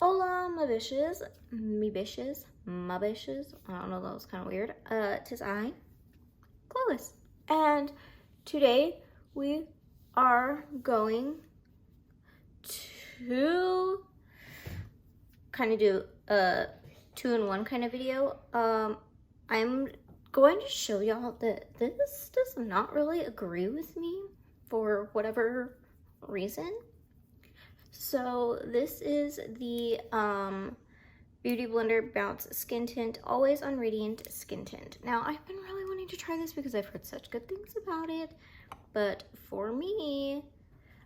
Hola, my bitches, my bitches. I don't know, that was kind of weird. Tis I, Chloe. And today we are going to kind of do a 2-in-1 kind of video. I'm going to show y'all that this does not really agree with me for whatever reason. So this is the Beauty Blender Bounce Skin Tint, Always on Radiant Skin Tint. Now, I've been really wanting to try this because I've heard such good things about it, but for me,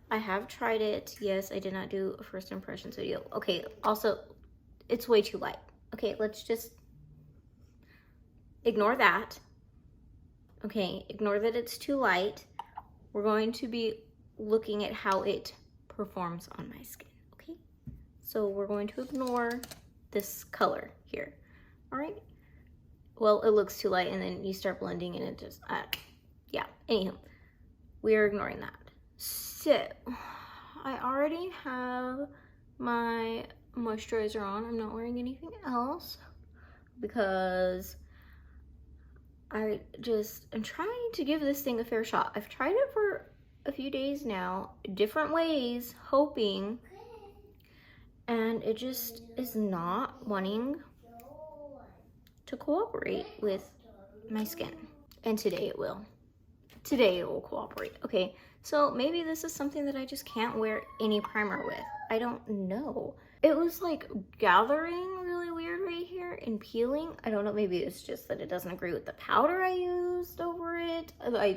I have tried it. Yes, I did not do a first impressions video. Okay, also, it's way too light. Okay, let's just ignore that. Okay, ignore that it's too light. We're going to be looking at how it performs on my skin, okay? So we're going to ignore this color here, all right? Well, it looks too light and then you start blending and it just, yeah, anywho, we are ignoring that. So, I already have my moisturizer on. I'm not wearing anything else because I just am trying to give this thing a fair shot. I've tried it for a few days now, different ways, hoping, and it just is not wanting to cooperate with my skin. And today it will. Today it will cooperate. Okay, so maybe this is something that I just can't wear any primer with. I don't know. It was like gathering really weird right here and peeling. I don't know, maybe it's just that it doesn't agree with the powder I used over it.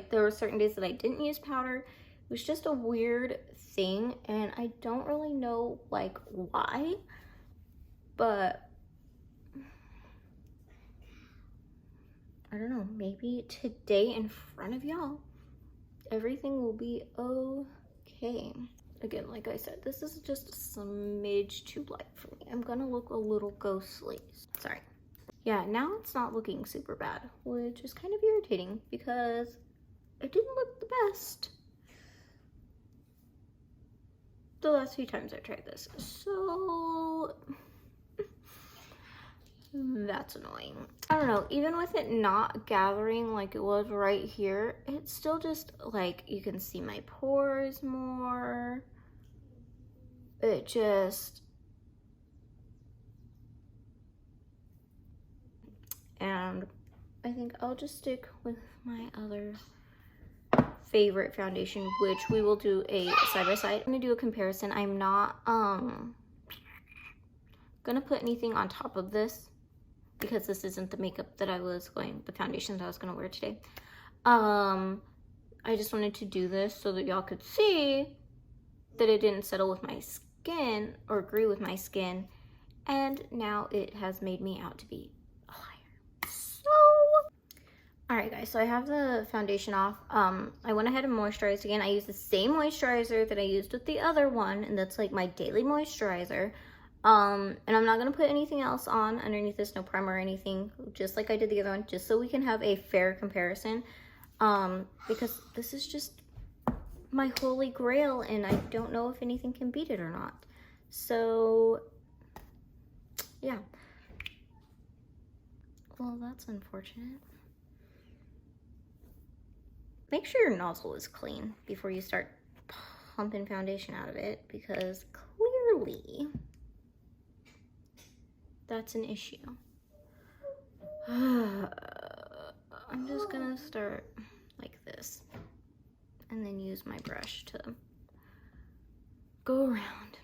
There were certain days that I didn't use powder. It was just a weird thing and I don't really know like why, but I don't know, maybe today in front of y'all, everything will be okay. Again, like I said, this is just a smidge too light for me. I'm gonna look a little ghostly. Sorry. Yeah, now it's not looking super bad, which is kind of irritating because it didn't look the best the last few times I tried this. So that's annoying. I don't know, even with it not gathering like it was right here, it's still just like you can see my pores more. It just, and I think I'll just stick with my other favorite foundation, which we will do a side-by-side. I'm gonna do a comparison. I'm not gonna put anything on top of this because this isn't the makeup that the foundation that I was gonna wear today. I just wanted to do this so that y'all could see that it didn't settle with my skin or agree with my skin, and now it has made me out to be a liar. So, all right guys, so I have the foundation off. I went ahead and moisturized again. I used the same moisturizer that I used with the other one, and that's like my daily moisturizer. And I'm not gonna put anything else on underneath this, no primer or anything, just like I did the other one, just so we can have a fair comparison. Because this is just my holy grail and I don't know if anything can beat it or not. So yeah. Well, that's unfortunate. Make sure your nozzle is clean before you start pumping foundation out of it, because clearly that's an issue. I'm just gonna start like this and then use my brush to go around.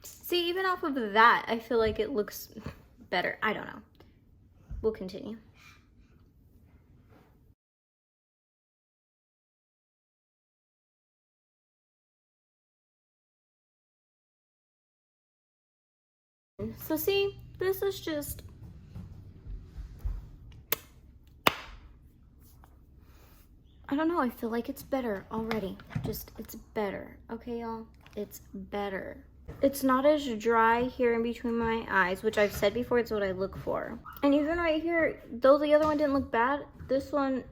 See, even off of that, I feel like it looks better. I don't know. We'll continue. So see, this is just, I don't know, I feel like it's better already. Just, it's better. Okay, y'all? It's better. It's not as dry here in between my eyes, which I've said before, it's what I look for. And even right here, though the other one didn't look bad, this one,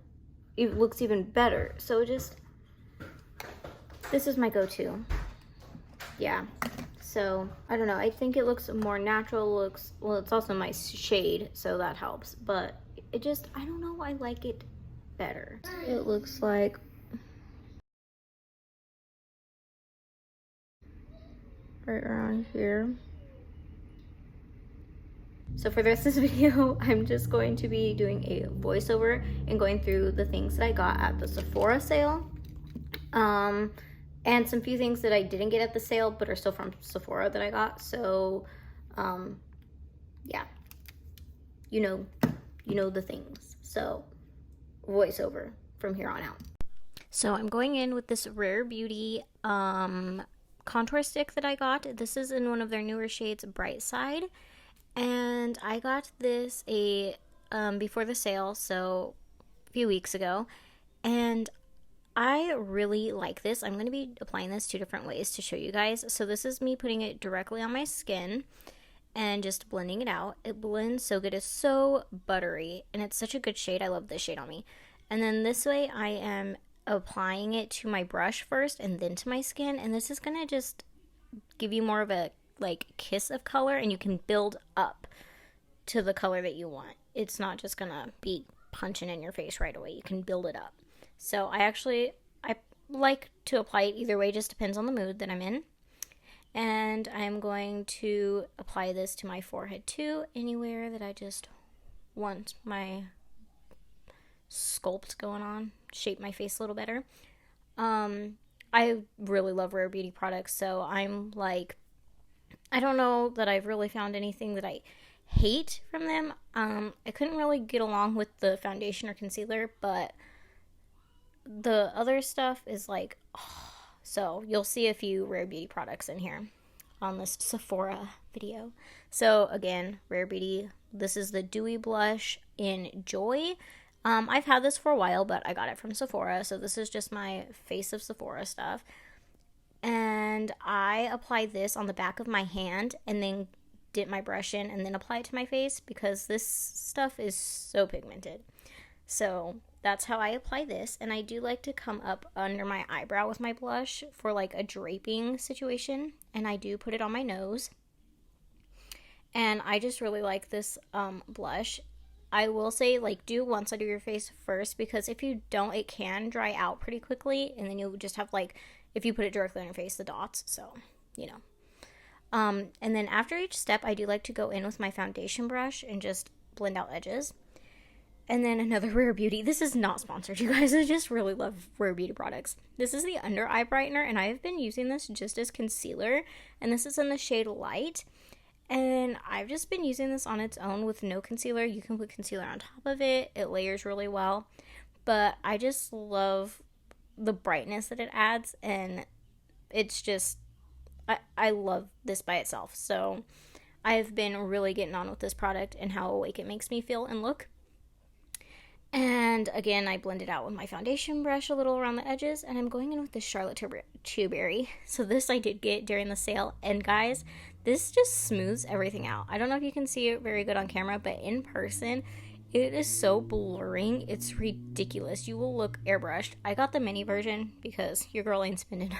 it looks even better. So just, this is my go-to. Yeah. So, I don't know. I think it looks more natural. Looks, well, it's also my shade, so that helps. But it just, I don't know, I like it better. It looks like right around here. So for the rest of this video, I'm just going to be doing a voiceover and going through the things that I got at the Sephora sale. And some few things that I didn't get at the sale, but are still from Sephora that I got. So, yeah, you know the things. So, voiceover from here on out. So I'm going in with this Rare Beauty contour stick that I got. This is in one of their newer shades, Bright Side. And I got this before the sale, so a few weeks ago. And I really like this. I'm going to be applying this 2 different ways to show you guys. So this is me putting it directly on my skin and just blending it out. It blends so good. It's so buttery, and it's such a good shade. I love this shade on me. And then this way I am applying it to my brush first and then to my skin. And this is going to just give you more of a like kiss of color, and you can build up to the color that you want. It's not just going to be punching in your face right away. You can build it up. So I like to apply it either way, just depends on the mood that I'm in. And I'm going to apply this to my forehead too, anywhere that I just want my sculpt going on, shape my face a little better. I really love Rare Beauty products, so I'm like, I don't know that I've really found anything that I hate from them. I couldn't really get along with the foundation or concealer, but the other stuff is like, oh. So you'll see a few Rare Beauty products in here on this Sephora video. So again, Rare Beauty, this is the Dewy Blush in Joy. I've had this for a while, but I got it from Sephora, so this is just my Face of Sephora stuff. And I apply this on the back of my hand and then dip my brush in and then apply it to my face because this stuff is so pigmented. So that's how I apply this. And I do like to come up under my eyebrow with my blush for like a draping situation. And I do put it on my nose. And I just really like this blush. I will say, like, do one side of your face first, because if you don't, it can dry out pretty quickly, and then you'll just have, like, if you put it directly on your face, the dots, so, you know. And then after each step, I do like to go in with my foundation brush and just blend out edges. And then another Rare Beauty. This is not sponsored, you guys. I just really love Rare Beauty products. This is the Under Eye Brightener, and I have been using this just as concealer, and this is in the shade Light. And I've just been using this on its own with no concealer. You can put concealer on top of it. It layers really well. But I just love the brightness that it adds. And it's just, I love this by itself. So I've been really getting on with this product and how awake it makes me feel and look. And again, I blend it out with my foundation brush a little around the edges. And I'm going in with this Charlotte Tilbury. So this I did get during the sale. And guys, this just smooths everything out. I don't know if you can see it very good on camera, but in person, it is so blurring. It's ridiculous. You will look airbrushed. I got the mini version because your girl ain't spending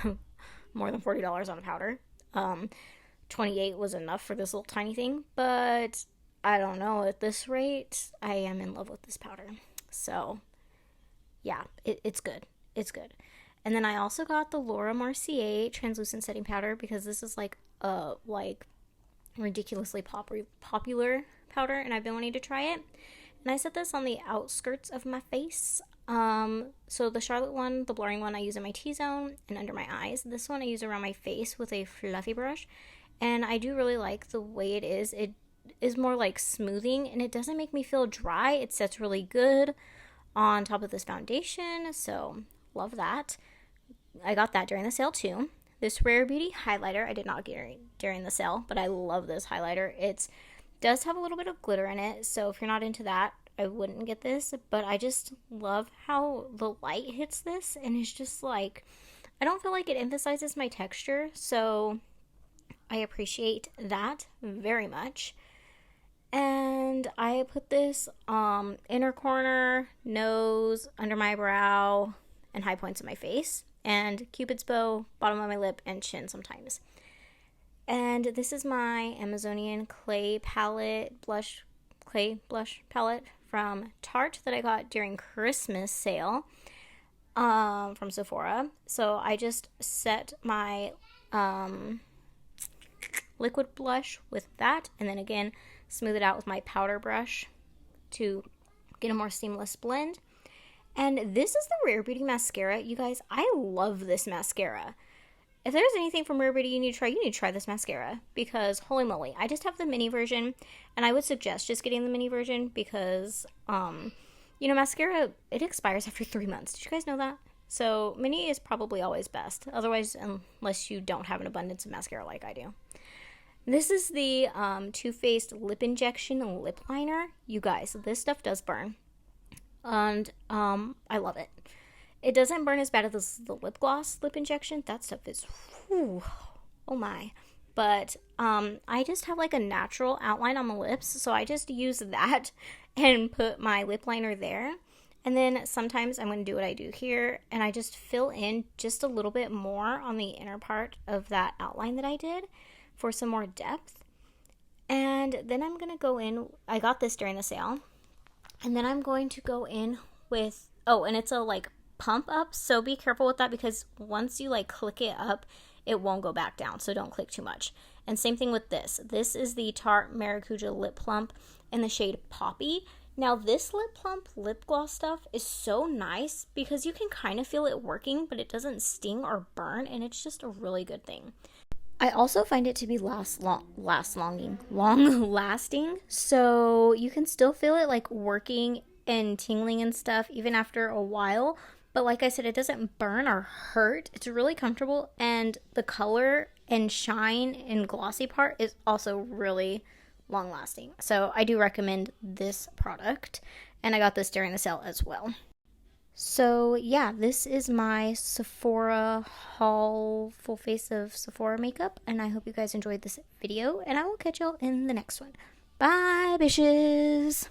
more than $40 on a powder. $28 was enough for this little tiny thing, but I don't know. At this rate, I am in love with this powder. So, yeah, it's good. It's good. And then I also got the Laura Mercier translucent setting powder because this is like ridiculously popular powder, and I've been wanting to try it. And I set this on the outskirts of my face. So the Charlotte one, the blurring one, I use in my T-zone and under my eyes. This one I use around my face with a fluffy brush. And I do really like the way it is. It is more like smoothing, and it doesn't make me feel dry. It sets really good on top of this foundation, so love that. I got that during the sale too. This Rare Beauty highlighter I did not get during the sale, but I love this highlighter. It does have a little bit of glitter in it, so if you're not into that, I wouldn't get this, but I just love how the light hits this, and it's just like, I don't feel like it emphasizes my texture, so I appreciate that very much. And I put this inner corner, nose, under my brow, and high points of my face, and Cupid's bow, bottom of my lip, and chin sometimes. And this is my Amazonian clay blush palette from Tarte that I got during Christmas sale from Sephora. So I just set my liquid blush with that, and then again smooth it out with my powder brush to get a more seamless blend. And this is the Rare Beauty mascara. You guys, I love this mascara. If there's anything from Rare Beauty you need to try this mascara, because holy moly, I just have the mini version, and I would suggest just getting the mini version because mascara, it expires after 3 months. Did you guys know that? So mini is probably always best, otherwise, unless you don't have an abundance of mascara like I do. This is the Too Faced Lip Injection Lip Liner. You guys, this stuff does burn. And I love it. It doesn't burn as bad as the lip gloss lip injection. That stuff is, whew, oh my. But I just have like a natural outline on the lips, so I just use that and put my lip liner there. And then sometimes I'm going to do what I do here, and I just fill in just a little bit more on the inner part of that outline that I did for some more depth. And then I'm going to go in, I got this during the sale, and then I'm going to go in with, and it's a like pump up, so be careful with that because once you like click it up, it won't go back down, so don't click too much. And same thing with this. This is the Tarte Maracuja Lip Plump in the shade Poppy. Now this lip plump lip gloss stuff is so nice because you can kind of feel it working, but it doesn't sting or burn, and it's just a really good thing. I also find it to be long lasting, so you can still feel it like working and tingling and stuff even after a while. But like I said, it doesn't burn or hurt. It's really comfortable, and the color and shine and glossy part is also really long lasting. So I do recommend this product, and I got this during the sale as well. So yeah, this is my Sephora haul, full face of Sephora makeup, and I hope you guys enjoyed this video, and I will catch y'all in the next one. Bye, bitches!